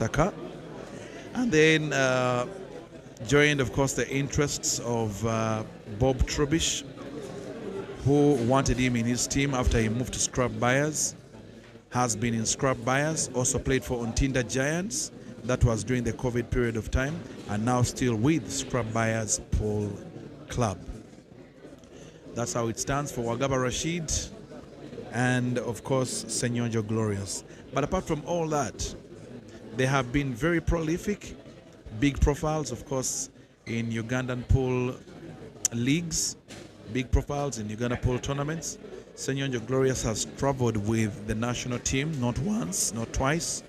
Masaka. And then joined, of course, the interests of Bob Trubish, who wanted him in his team after he moved to Scrub Buyers. Has been in Scrub Buyers, also played for Ontinda Giants. That was during the COVID period of time, and now still with Scrub Buyers Pool Club. That's how it stands for Wagaba Rashid and, of course, Ssenyonjo Glorious. But apart from all that, they have been very prolific, big profiles, of course, in Ugandan pool leagues, big profiles in Uganda pool tournaments. Ssenyonjo Glorious has traveled with the national team, not once, not twice.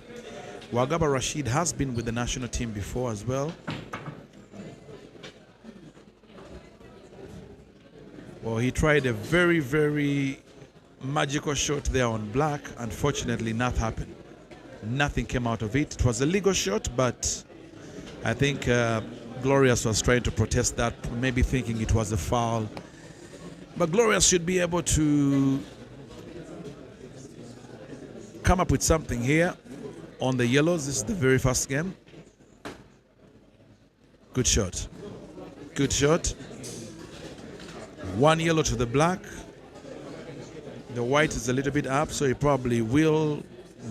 Wagaba Rashid has been with the national team before as well. Well, he tried a very, very magical shot there on black. Unfortunately, nothing happened. Nothing came out of it. It was a legal shot, but I think Glorious was trying to protest that, maybe thinking it was a foul. But Glorious should be able to come up with something here on the yellows. This is the very first game. Good shot. Good shot. One yellow to the black. The white is a little bit up, so he probably will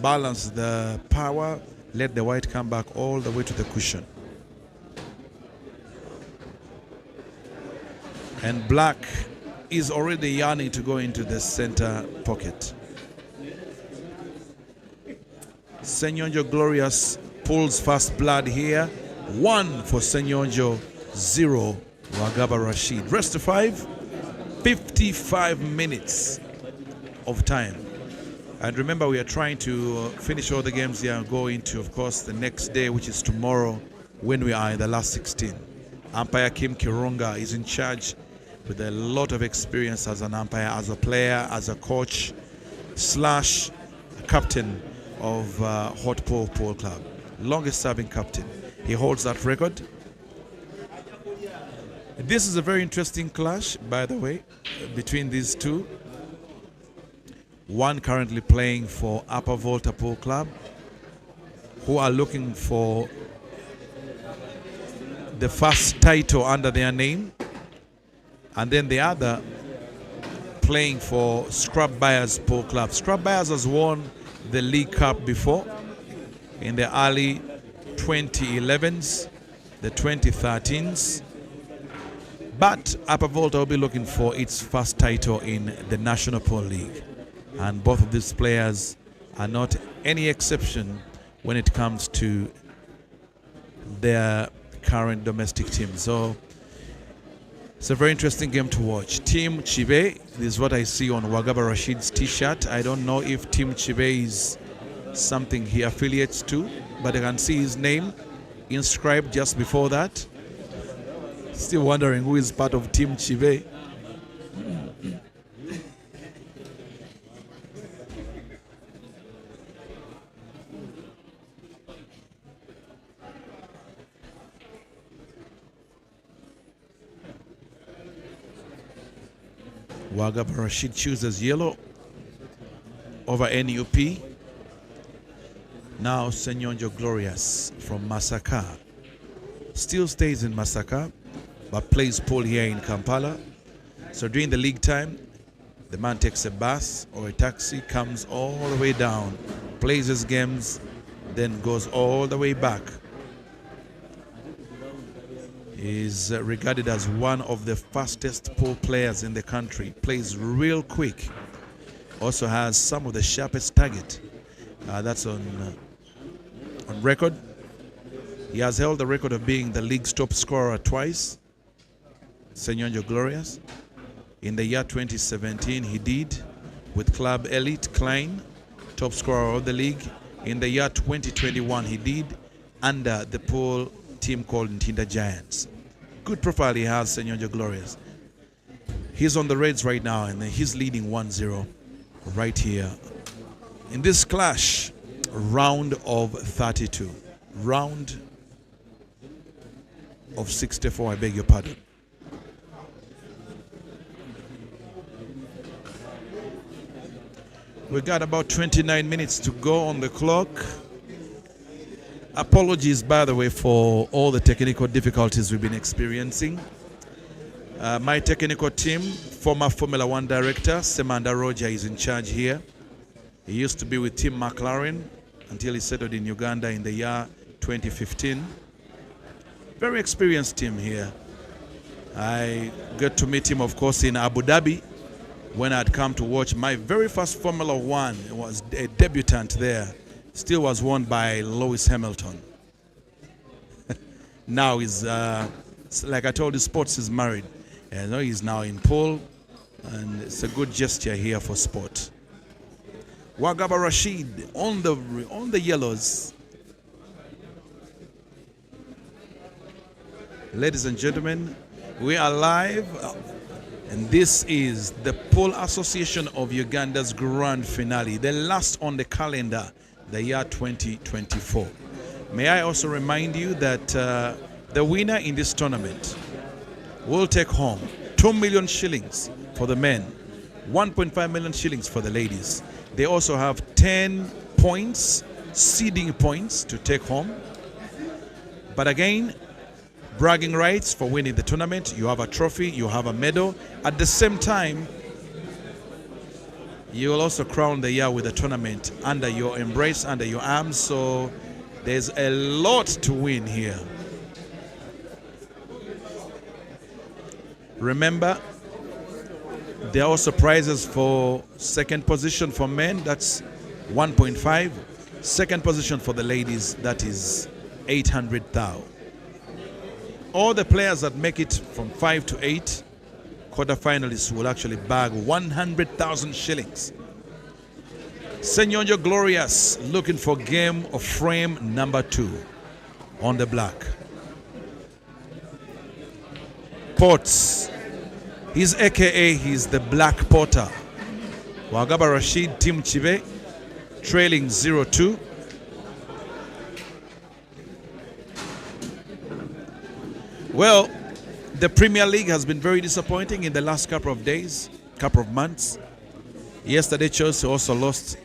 balance the power, let the white come back all the way to the cushion. And black is already yearning to go into the center pocket. Ssenyonjo Glorious pulls first blood here. 1 for Ssenyonjo, 0 Wagaba Rashid. Rest of 55 minutes of time. And remember, we are trying to finish all the games here and go into, of course, the next day, which is tomorrow, when we are in the last 16. Umpire Kim Kirunga is in charge with a lot of experience as an umpire, as a player, as a coach, slash captain of Hot Pool Pool Club. Longest serving captain. He holds that record. This is a very interesting clash, by the way, between these two. One currently playing for Upper Volta Pool Club, who are looking for the first title under their name. And then the other playing for Scrub Buyers Pool Club. Scrub Buyers has won the League Cup before in the early 2011s, the 2013s. But Upper Volta will be looking for its first title in the National Pool League. And both of these players are not any exception when it comes to their current domestic team. So it's a very interesting game to watch. Team Chibe, this is what I see on Wagaba Rashid's t-shirt. I don't know if Team Chibe is something he affiliates to, but I can see his name inscribed just before that. Still wondering who is part of Team Chibe. Wagaba Rashid chooses yellow over NUP. Now Ssenyonjo Glorious from Masaka still stays in Masaka, but plays pool here in Kampala. So during the league time, the man takes a bus or a taxi, comes all the way down, plays his games, then goes all the way back. Is regarded as one of the fastest pool players in the country. Plays real quick. Also has some of the sharpest target. That's on record. He has held the record of being the league's top scorer twice. Ssenyonjo Glorious. In the year 2017, he did with Club Elite Klein, top scorer of the league. In the year 2021, he did under the pool team called Ontinda Giants. Good profile he has, Ssenyonjo Glorious. He's on the Reds right now, and he's leading 1-0 right here. In this clash, round of 32. Round of 64, I beg your pardon. We got about 29 minutes to go on the clock. Apologies, by the way, for all the technical difficulties we've been experiencing. My technical team, former Formula One director, Semanda Roger, is in charge here. He used to be with Team McLaren until he settled in Uganda in the year 2015. Very experienced team here. I got to meet him, of course, in Abu Dhabi when I'd come to watch my very first Formula One. It was a debutant there. Still was won by Lewis Hamilton. Now he's, like I told you, sports is married. And he's now in pool, and it's a good gesture here for sport. Wagaba Rashid on the yellows. Ladies and gentlemen, we are live, and this is the Pole Association of Uganda's grand finale, the last on the calendar, the year 2024. May I also remind you that the winner in this tournament will take home 2 million shillings for the men, 1.5 million shillings for the ladies. They also have 10 points, seeding points to take home. But again, bragging rights for winning the tournament. You have a trophy, you have a medal. At the same time, you will also crown the year with a tournament under your embrace, under your arms. So there's a lot to win here. Remember, there are also prizes for second position for men, that's 1.5. Second position for the ladies, that is 800,000. All the players that make it from 5 to 8 quarterfinalists will actually bag 100,000 shillings. Ssenyonjo Glorious looking for game of frame number 2 on the black. Ports, he's AKA, he's the Black Porter. Wagaba Rashid, Team Chive, trailing 0-2. Well, the Premier League has been very disappointing in the last couple of days, couple of months. Yesterday, Chelsea also lost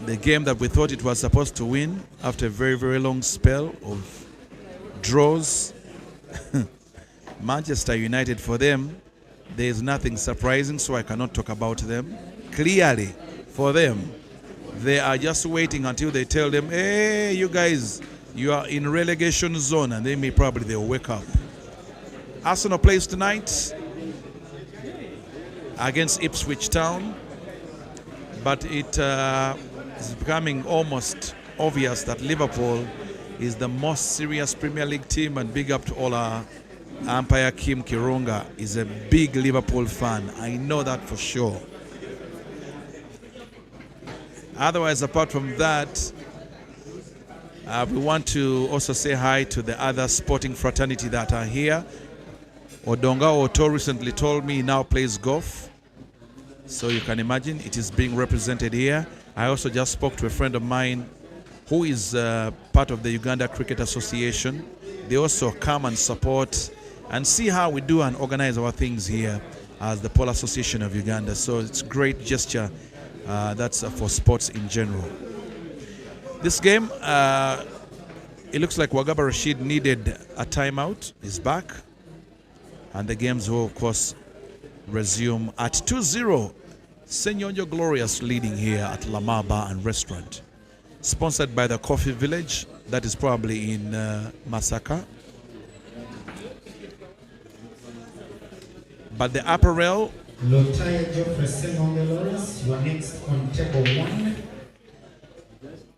the game that we thought it was supposed to win after a very, very long spell of draws. Manchester United, for them, there is nothing surprising, so I cannot talk about them. Clearly, for them, they are just waiting until they tell them, hey, you guys, you are in relegation zone, and then they'll wake up. Arsenal plays tonight against Ipswich Town, but it is becoming almost obvious that Liverpool is the most serious Premier League team, and big up to all our umpire. Kim Kirunga is a big Liverpool fan. I know that for sure. Otherwise, apart from that, we want to also say hi to the other sporting fraternity that are here. Odonga Oto recently told me he now plays golf. So you can imagine it is being represented here. I also just spoke to a friend of mine who is part of the Uganda Cricket Association. They also come and support and see how we do and organize our things here as the Pole Association of Uganda. So it's a great gesture that's for sports in general. This game, it looks like Wagaba Rashid needed a timeout. He's back. And the games will, of course, resume at 2-0. Ssenyonjo Glorious leading here at Lamar Bar and Restaurant. Sponsored by the Coffee Village. That is probably in Masaka. But the apparel. Lotaya Geoffrey Ssenyonjo Glorious, you are next on table 1.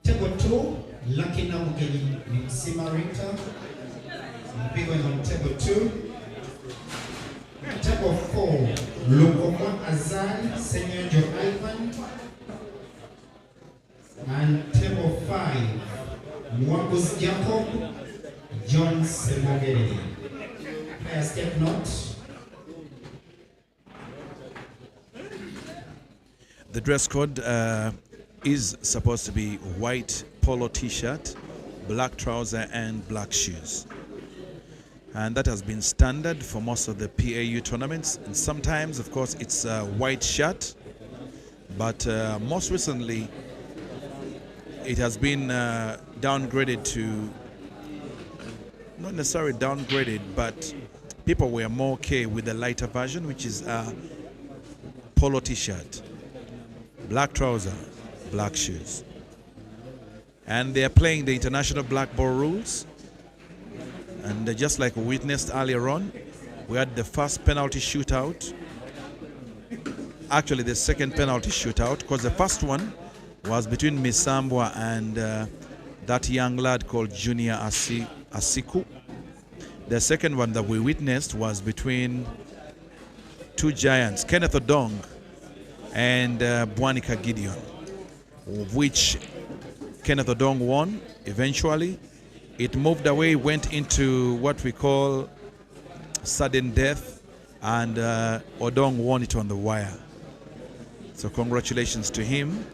Table 2, Lucky Namugeli Simarita. Big one on table 2. Table 4, Lukoma Azai, Ssenyonjo Ivan. And table 5, Mwabus Jacob, John Semogeri. Players take note. The dress code is supposed to be white polo t-shirt, black trouser, and black shoes. And that has been standard for most of the PAU tournaments. And sometimes, of course, it's a white shirt. But most recently, it has been downgraded to not necessarily downgraded, but people were more okay with the lighter version, which is a polo t-shirt, black trouser, black shoes. And they're playing the international black ball rules. And just like we witnessed earlier on, we had the first penalty shootout. Actually, the second penalty shootout, because the first one was between Misambwa and that young lad called Junior Asiku. The second one that we witnessed was between two giants, Kenneth Odong and Bwanika Gideon, of which Kenneth Odong won eventually. It moved away, went into what we call sudden death, and Odong won it on the wire. So congratulations to him.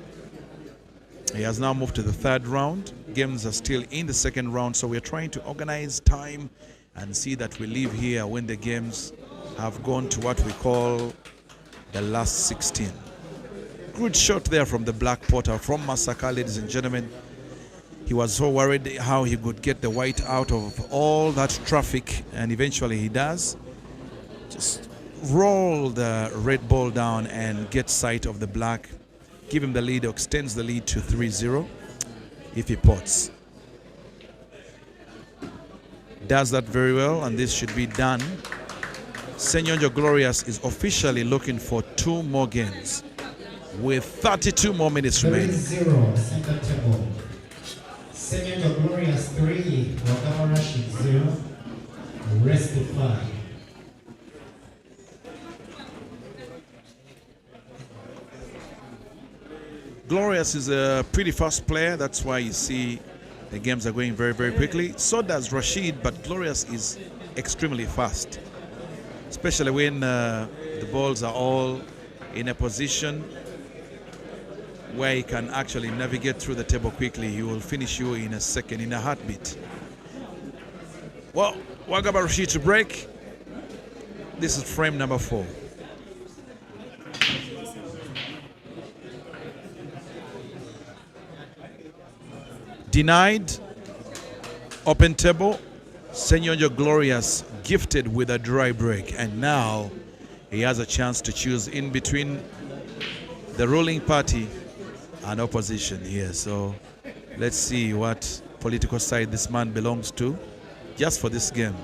He has now moved to the third round. Games are still in the second round, so we're trying to organize time and see that we leave here when the games have gone to what we call the last 16. Good shot there from the Black Porter from Masaka, ladies and gentlemen. He was so worried how he could get the white out of all that traffic, and eventually he does. Just roll the red ball down and get sight of the black, give him the lead, extends the lead to 3-0 if he pots. Does that very well, and this should be done. Ssenyonjo Glorious is officially looking for 2 more games with 32 more minutes remaining. 3-0, center table. Ssenyonjo Glorious 3, Wagaba Rashid 0, rest 5. Glorious is a pretty fast player. That's why you see the games are going very, very quickly. So does Rashid, but Glorious is extremely fast, especially when the balls are all in a position where he can actually navigate through the table quickly. He will finish you in a second, in a heartbeat. Well, Wagaba Rashid to break. This is frame number 4. Denied, open table, Ssenyonjo Glorious gifted with a dry break, and now he has a chance to choose in between the ruling party and opposition here. So let's see what political side this man belongs to just for this game.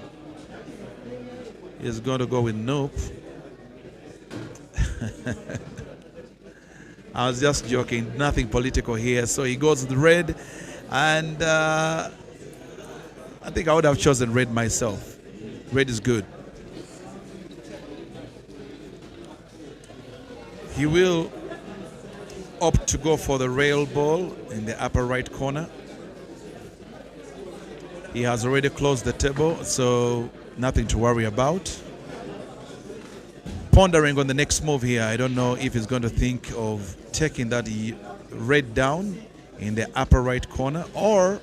He's going to go with nope. I was just joking, nothing political here. So he goes with red. And I think I would have chosen red myself. Red is good. He will opt to go for the rail ball in the upper right corner. He has already closed the table, so nothing to worry about. Pondering on the next move here. I don't know if he's going to think of taking that red down in the upper right corner, or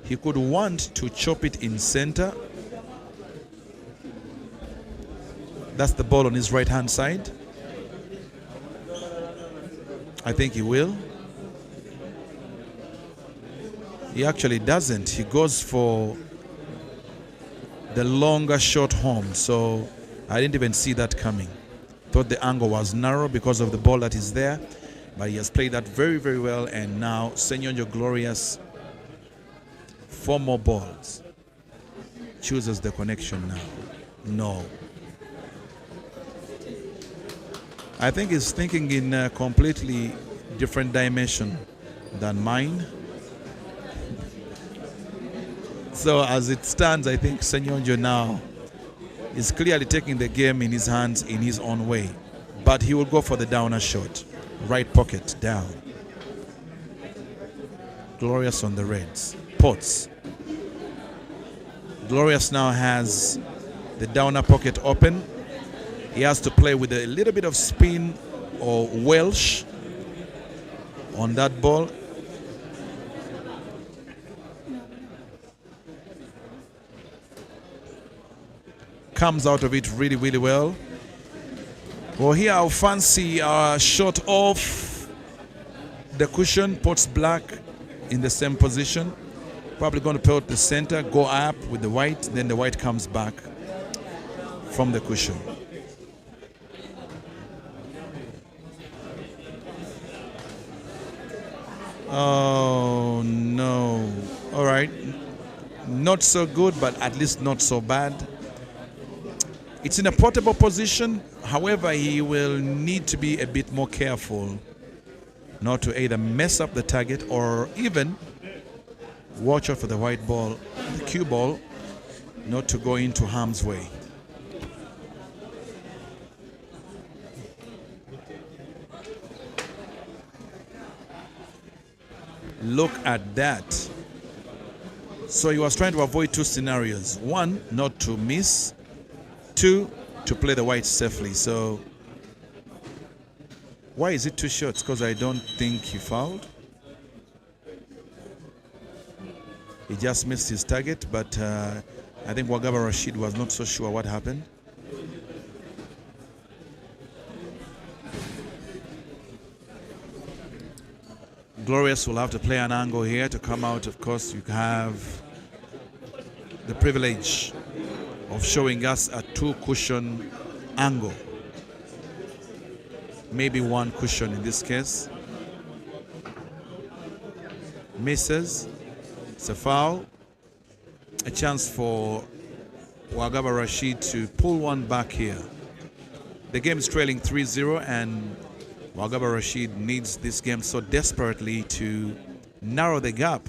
he could want to chop it in center. That's the ball on his right hand side. I think he will. He actually doesn't. He goes for the longer shot home, so I didn't even see that coming. Thought the angle was narrow because of the ball that is there. But he has played that very, very well, and now Ssenyonjo Glorious, 4 more balls. Chooses the connection now. No. I think he's thinking in a completely different dimension than mine. So as it stands, I think Ssenyonjo now is clearly taking the game in his hands in his own way. But he will go for the downer shot. Right pocket down. Glorious on the reds. Pots. Glorious now has the downer pocket open. He has to play with a little bit of spin or Welsh on that ball. Comes out of it really, really well. Well, here I'll fancy a shot off the cushion, pots black in the same position. Probably going to put the center, go up with the white, then the white comes back from the cushion. Oh no. All right. Not so good, but at least not so bad. It's in a portable position. However, he will need to be a bit more careful not to either mess up the target or even watch out for the white ball, the cue ball, not to go into harm's way. Look at that. So he was trying to avoid two scenarios. One, not to miss. Two, to play the white safely. So why is it 2 shots? Because I don't think he fouled. He just missed his target, but I think Wagaba Rashid was not so sure what happened. Glorious will have to play an angle here to come out. Of course, you have the privilege of showing us a 2-cushion angle. Maybe 1 cushion in this case. Misses. It's a foul. A chance for Wagaba Rashid to pull one back here. The game is trailing 3-0 and Wagaba Rashid needs this game so desperately to narrow the gap.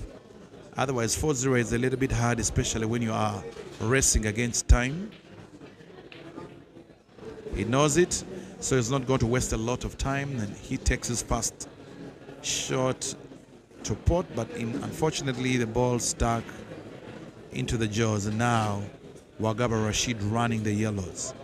Otherwise 4-0 is a little bit hard, especially when you are racing against time. He knows it, so he's not going to waste a lot of time, and he takes his first shot to pot, but unfortunately the ball stuck into the jaws, and now Wagaba Rashid running the yellows.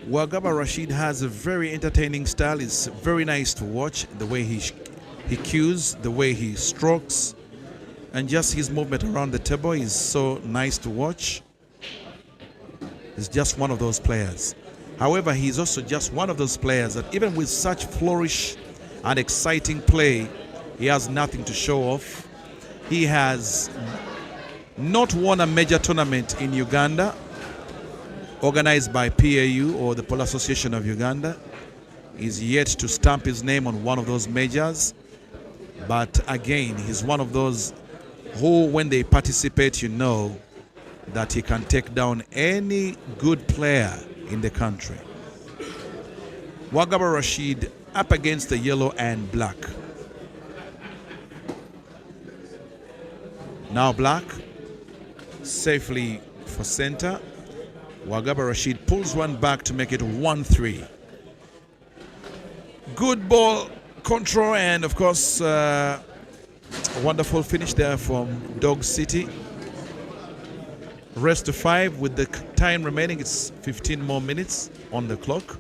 Wagaba Rashid has a very entertaining style. It's very nice to watch, the way he cues, the way he strokes, and just his movement around the table is so nice to watch. He's just one of those players. However, he's also just one of those players that even with such flourish and exciting play, he has nothing to show off. He has not won a major tournament in Uganda organized by PAU or the Polo Association of Uganda. He's yet to stamp his name on one of those majors. But again, he's one of those who, when they participate, you know that he can take down any good player in the country. Wagaba Rashid up against the yellow and black. Now black, safely for center. Wagaba Rashid pulls one back to make it 1-3. Good ball control, and of course a wonderful finish there from Dog City. Rest to 5 with the time remaining. It's 15 more minutes on the clock.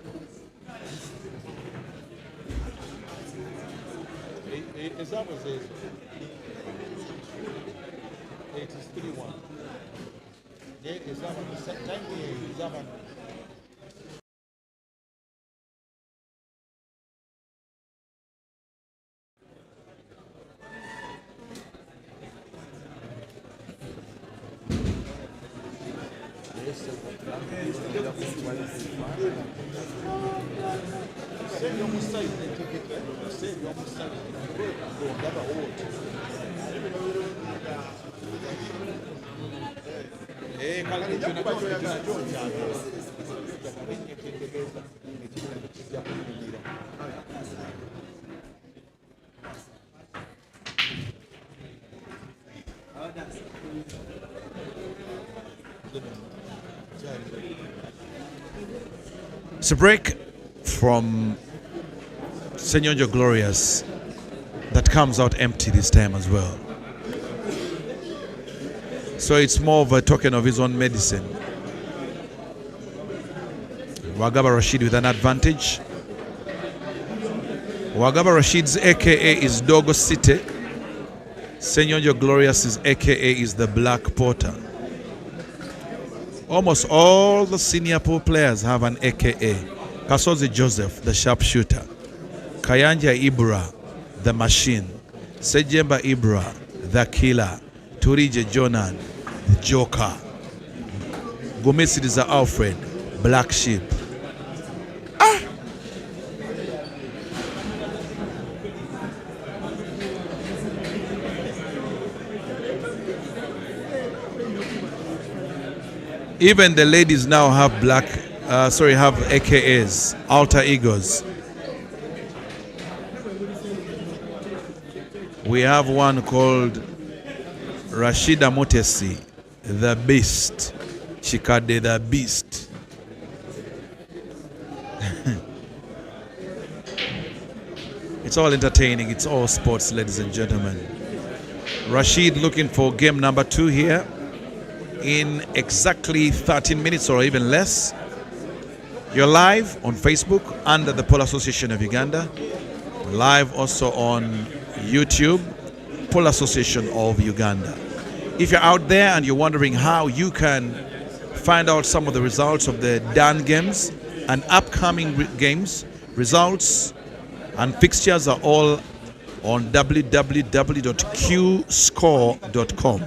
It's a break from Ssenyonjo Glorious that comes out empty this time as well. So it's more of a token of his own medicine. Wagaba Rashid with an advantage. Wagaba Rashid's AKA is Dogo City. Ssenyonjo Glorious' AKA is the Black Porter. Almost all the senior pool players have an AKA. Kasozi Joseph, the sharpshooter. Kayanja Ibra, the machine. Sejemba Ibra, the killer. Turije Jonan, the joker. Gomesidiza Alfred, black sheep. Even the ladies now have have AKAs, alter egos. We have one called Rashida Motesi, the Beast. Chikade the Beast. It's all entertaining, it's all sports, ladies and gentlemen. Rashid looking for game number 2 here in exactly 13 minutes or even less. You're live on Facebook under the Pole Association of Uganda. Live also on YouTube, Pole Association of Uganda. If you're out there and you're wondering how you can find out some of the results of the done games and upcoming games, results and fixtures are all on www.qscore.com.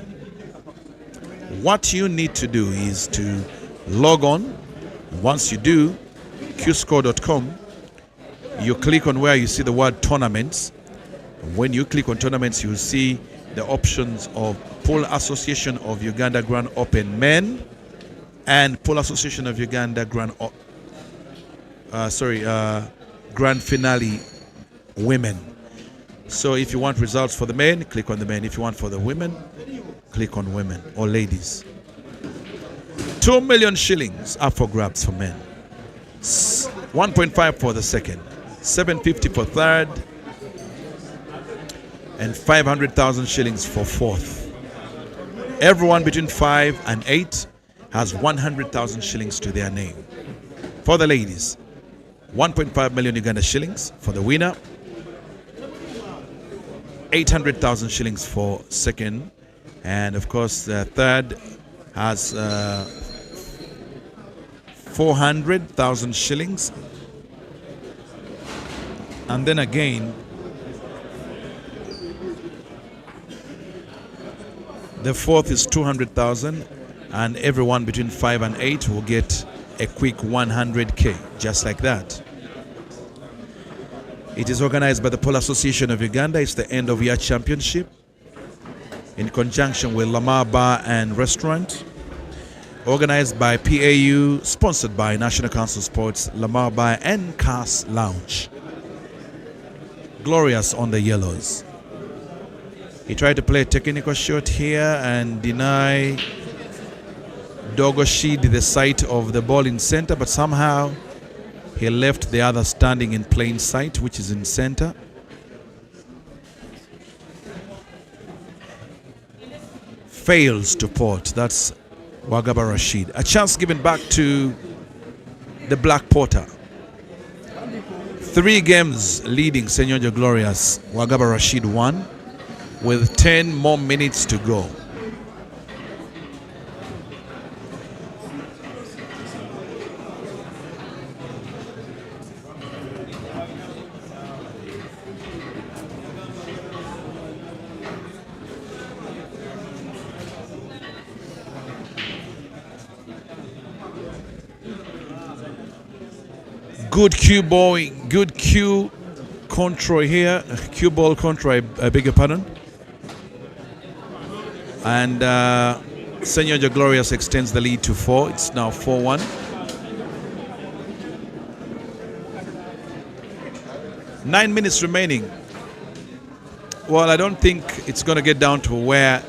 What you need to do is to log on. Once you do, qscore.com, you click on where you see the word tournaments. When you click on tournaments, you'll see the options of Pole Association of Uganda Grand Open Men and Pole Association of Uganda Grand Finale Women. So if you want results for the men, click on the men. If you want for the women, click on women or ladies. 2 million shillings up for grabs for men. 1.5 for the second, 750 for third, and 500,000 shillings for fourth. Everyone between 5 and 8 has 100,000 shillings to their name. For the ladies, 1.5 million Uganda shillings for the winner, 800,000 shillings for second, and of course the third has 400,000 shillings, and then again the fourth is 200,000, and everyone between 5 and 8 will get a quick 100k, just like that. It is organized by the Pole Association of Uganda. It's the end of year championship in conjunction with MOUR Bar and Restaurant. Organized by PAU, sponsored by National Council Sports, MOUR Bar and Cars Lounge. Glorious on the yellows. He tried to play a technical shot here and deny Rashid the sight of the ball in center, but somehow he left the other standing in plain sight, which is in center. Fails to port. That's Wagaba Rashid. A chance given back to the Black Porter. 3 games leading Ssenyonjo Glorious. Wagaba Rashid won with 10 more minutes to go. Good cue ball, good cue control here. Cue ball control, I beg your pardon. And Ssenyonjo Glorious extends the lead to 4. It's now 4-1. 9 minutes remaining. Well, I don't think it's going to get down to where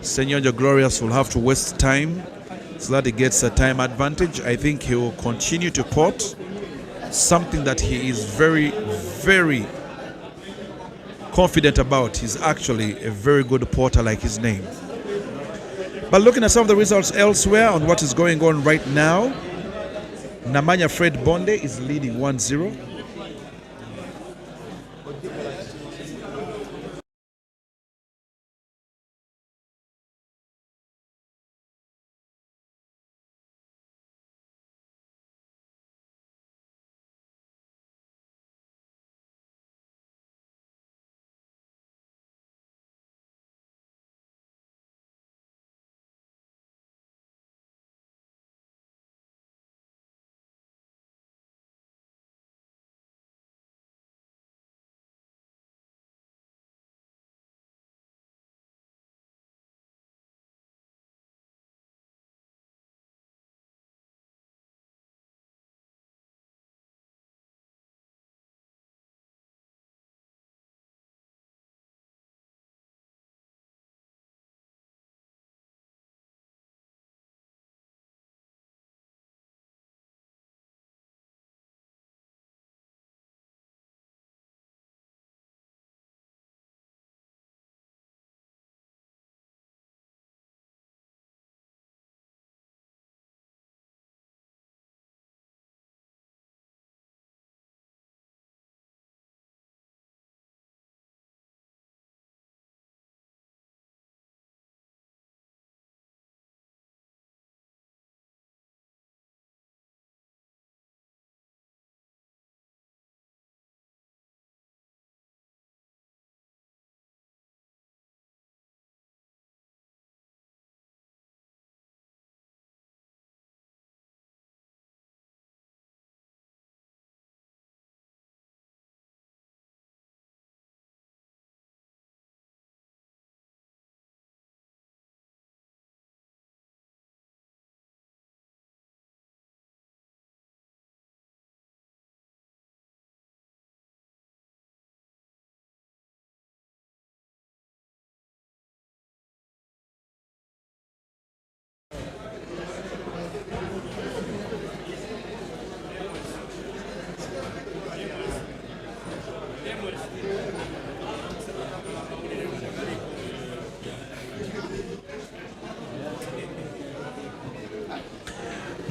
Ssenyonjo Glorious will have to waste time so that he gets a time advantage. I think he will continue to port. Something that he is very, very confident about. He's actually a very good porter, like his name. But looking at some of the results elsewhere on what is going on right now, Namanya Fred Bonde is leading 1-0.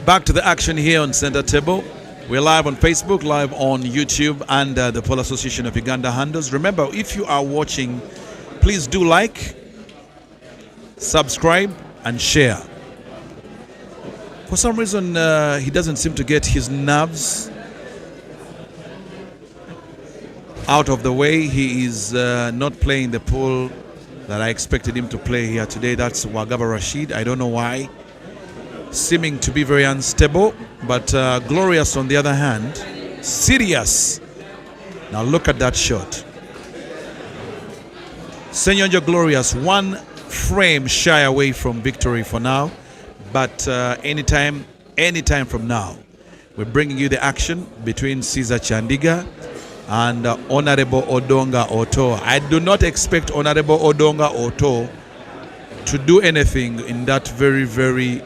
Back to the action here on Center Table. We're live on Facebook, live on YouTube, and the Pole Association of Uganda handles. Remember, if you are watching, please do like, subscribe, and share. For some reason, he doesn't seem to get his nerves out of the way. He is not playing the pool that I expected him to play here today. That's Wagaba Rashid. I don't know why. Seeming to be very unstable, but Glorious on the other hand, serious. Now look at that shot. Ssenyonjo Glorious, one frame shy away from victory for now, but anytime from now, we're bringing you the action between Caesar Chandiga and Honorable Odonga Oto. I do not expect Honorable Odonga Oto to do anything in that very, very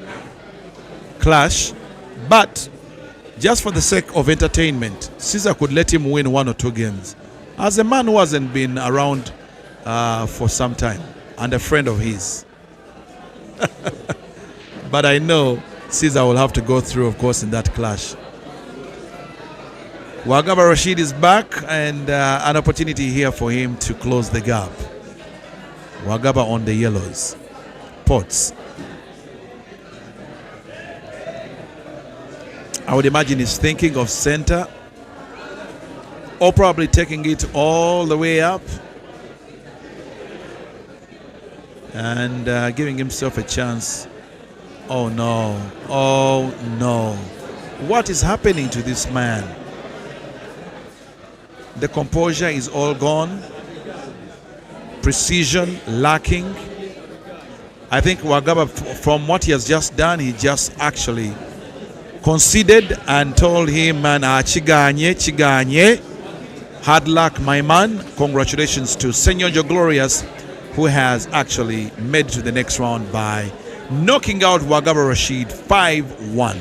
clash, but just for the sake of entertainment, Caesar could let him win 1 or 2 games. As a man who hasn't been around for some time and a friend of his. But I know Caesar will have to go through, of course, in that clash. Wagaba Rashid is back, and an opportunity here for him to close the gap. Wagaba on the yellows. Pots. I would imagine he's thinking of center, or probably taking it all the way up and giving himself a chance. Oh no, oh no. What is happening to this man? The composure is all gone. Precision lacking. I think Wagaba, from what he has just done, he just actually conceded and told him, man, chiganye. Hard luck, my man. Congratulations to Ssenyonjo Glorious, who has actually made it to the next round by knocking out Wagaba Rashid 5-1.